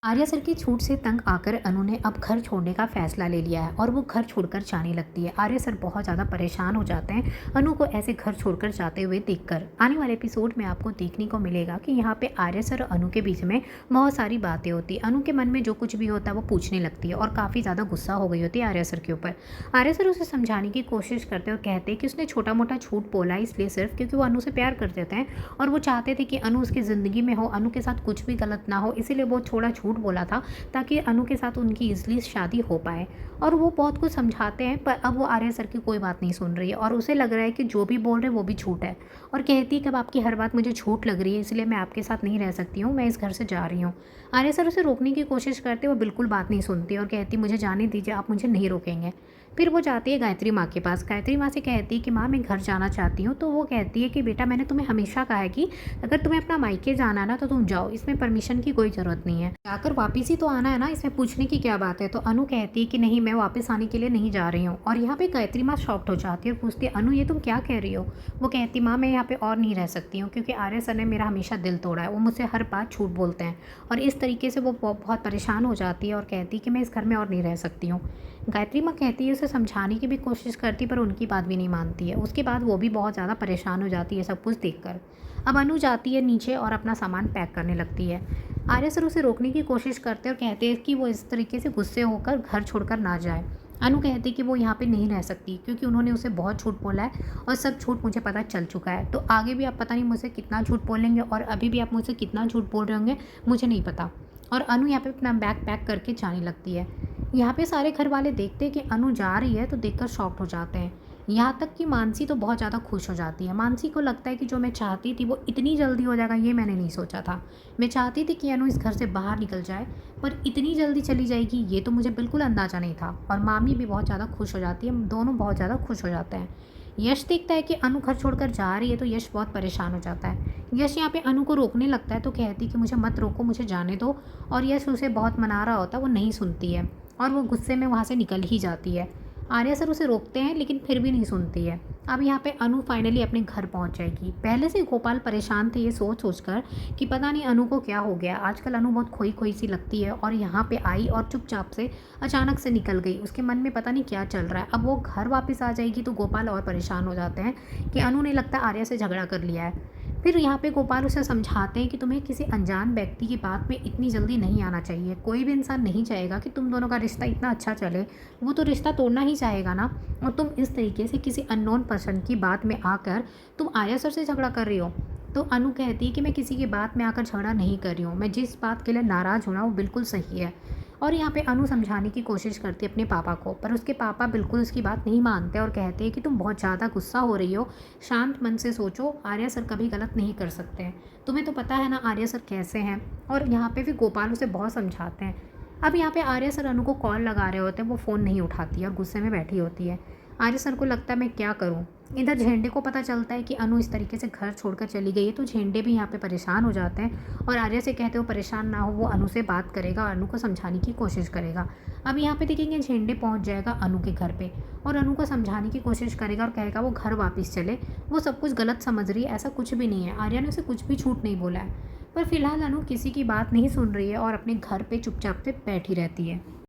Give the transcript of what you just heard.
Arya sir की छूट से तंग आकर अनु ने अब घर छोड़ने का फैसला ले लिया है और वो घर छोड़कर जाने लगती है। आर्या सर बहुत ज़्यादा परेशान हो जाते हैं अनु को ऐसे घर छोड़कर जाते हुए देखकर। आने वाले एपिसोड में आपको देखने को मिलेगा कि यहाँ पे आर्या सर और अनु के बीच में बहुत सारी बातें होती है। अनु के मन में जो कुछ भी होता है वो पूछने लगती है और काफ़ी ज़्यादा गुस्सा हो गई होती है आर्या सर के ऊपर। आर्या सर उसे समझाने की कोशिश करते और कहते हैं कि उसने छोटा मोटा झूठ बोला इसलिए सिर्फ क्योंकि वो अनु से प्यार करते थे और वो चाहते थे कि अनु उसकी ज़िंदगी में हो, अनु के साथ कुछ भी गलत ना हो, इसीलिए वो थोड़ा झूठ बोला था ताकि अनु के साथ उनकी ईज़िली शादी हो पाए। और वो बहुत कुछ समझाते हैं पर अब वो आर्या सर की कोई बात नहीं सुन रही है और उसे लग रहा है कि जो भी बोल रहे हैं वो भी झूठ है। और कहती है कि अब आपकी हर बात मुझे झूठ लग रही है इसलिए मैं आपके साथ नहीं रह सकती हूँ, मैं इस घर से जा रही हूँ। आर्या सर उसे रोकने की कोशिश करते, वो बिल्कुल बात नहीं सुनती और कहती मुझे जाने दीजिए, आप मुझे नहीं रोकेंगे। फिर वो जाती है गायत्री माँ के पास। गायत्री माँ से कहती है कि माँ मैं घर जाना चाहती हूँ। तो वो कहती है कि बेटा मैंने तुम्हें हमेशा कहा है कि अगर तुम्हें अपना मायके जाना है ना तो तुम जाओ, इसमें परमिशन की कोई ज़रूरत नहीं है, जाकर वापस ही तो आना है ना, इसमें पूछने की क्या बात है। तो अनु कहती है कि नहीं मैं वापस आने के लिए नहीं जा रही हूँ। और यहाँ पे गायत्री माँ शॉक्ड हो जाती है और पूछती है अनु ये तुम क्या कह रही हो। वो कहती माँ मैं यहाँ पे और नहीं रह सकती हूँ क्योंकि आर्य सर ने मेरा हमेशा दिल तोड़ा है, वो मुझसे हर बात झूठ बोलते हैं। और इस तरीके से वो बहुत परेशान हो जाती है और कहती कि मैं इस घर में और नहीं रह सकती हूँ। गायत्री माँ कहती है उसे समझाने की भी कोशिश करती पर उनकी बात भी नहीं मानती है। उसके बाद वो भी बहुत ज़्यादा परेशान हो जाती है सब कुछ देखकर। अब अनु जाती है नीचे और अपना सामान पैक करने लगती है। आर्य सर उसे रोकने की कोशिश करते और कहते हैं कि वो इस तरीके से गुस्से होकर घर छोड़कर ना जाए। अनु कहती कि वो यहाँ पे नहीं रह सकती क्योंकि उन्होंने उसे बहुत झूठ बोला है और सब झूठ मुझे पता चल चुका है। तो आगे भी आप पता नहीं मुझसे कितना झूठ बोलेंगे और अभी भी आप मुझसे कितना झूठ बोल रहे होंगे मुझे नहीं पता। और अनु यहाँ पे अपना बैग पैक करके जाने लगती है। यहाँ पे सारे घर वाले देखते हैं कि अनु जा रही है तो देखकर शॉक्ड हो जाते हैं। यहाँ तक कि मानसी तो बहुत ज़्यादा खुश हो जाती है। मानसी को लगता है कि जो मैं चाहती थी वो इतनी जल्दी हो जाएगा ये मैंने नहीं सोचा था। मैं चाहती थी कि अनु इस घर से बाहर निकल जाए पर इतनी जल्दी चली जाएगी ये तो मुझे बिल्कुल अंदाज़ा नहीं था। और मामी भी बहुत ज़्यादा खुश हो जाती है, दोनों बहुत ज़्यादा खुश हो जाते हैं। यश देखता है कि अनु घर छोड़कर जा रही है तो यश बहुत परेशान हो जाता है। यश यहाँ पे अनु को रोकने लगता है तो कहती कि मुझे मत रोको, मुझे जाने दो। और यश उसे बहुत मना रहा होता है, वो नहीं सुनती है और वो गुस्से में वहाँ से निकल ही जाती है। आर्या सर उसे रोकते हैं लेकिन फिर भी नहीं सुनती है। अब यहाँ पे अनु फाइनली अपने घर पहुँच जाएगी। पहले से गोपाल परेशान थे ये सोच सोचकर कि पता नहीं अनु को क्या हो गया, आजकल अनु बहुत खोई खोई सी लगती है और यहाँ पे आई और चुपचाप से अचानक से निकल गई। उसके मन में पता नहीं क्या चल रहा है। अब वो घर वापस आ जाएगी तो गोपाल और परेशान हो जाते हैं कि अनु ने लगता है आर्या से झगड़ा कर लिया है। फिर यहाँ पे गोपाल उसे समझाते हैं कि तुम्हें किसी अनजान व्यक्ति की बात में इतनी जल्दी नहीं आना चाहिए। कोई भी इंसान नहीं चाहेगा कि तुम दोनों का रिश्ता इतना अच्छा चले, वो तो रिश्ता तोड़ना ही चाहेगा ना। और तुम इस तरीके से किसी अननोन पर्सन की बात में आकर तुम आर्या सर से झगड़ा कर रही हो। तो अनु कहती है कि मैं किसी की बात में आकर झगड़ा नहीं कर रही हूँ, मैं जिस बात के लिए नाराज़ हूँ ना वो बिल्कुल सही है। और यहाँ पे अनु समझाने की कोशिश करती है अपने पापा को पर उसके पापा बिल्कुल उसकी बात नहीं मानते और कहते हैं कि तुम बहुत ज़्यादा गुस्सा हो रही हो, शांत मन से सोचो, आर्या सर कभी गलत नहीं कर सकते। तुम्हें तो पता है ना आर्या सर कैसे हैं। और यहाँ पे फिर गोपाल उसे बहुत समझाते हैं। अब यहाँ पे आर्या सर अनु को कॉल लगा रहे होते हैं, वो फ़ोन नहीं उठाती है और गुस्से में बैठी होती है। आर्या सर को लगता है मैं क्या करूँ। इधर झेंडे को पता चलता है कि अनु इस तरीके से घर छोड़कर चली गई है तो झेंडे भी यहाँ पे परेशान हो जाते हैं और आर्या से कहते हो परेशान ना हो, वो अनु से बात करेगा और अनु को समझाने की कोशिश करेगा। अब यहाँ पे देखेंगे झेंडे पहुँच जाएगा अनु के घर पे और अनु को समझाने की कोशिश करेगा और कहेगा वो घर वापस चले, वो सब कुछ गलत समझ रही है, ऐसा कुछ भी नहीं है, आर्या ने उसे कुछ भी झूठ नहीं बोला है। पर फिलहाल अनु किसी की बात नहीं सुन रही है और अपने घर पे चुपचाप से बैठी रहती है।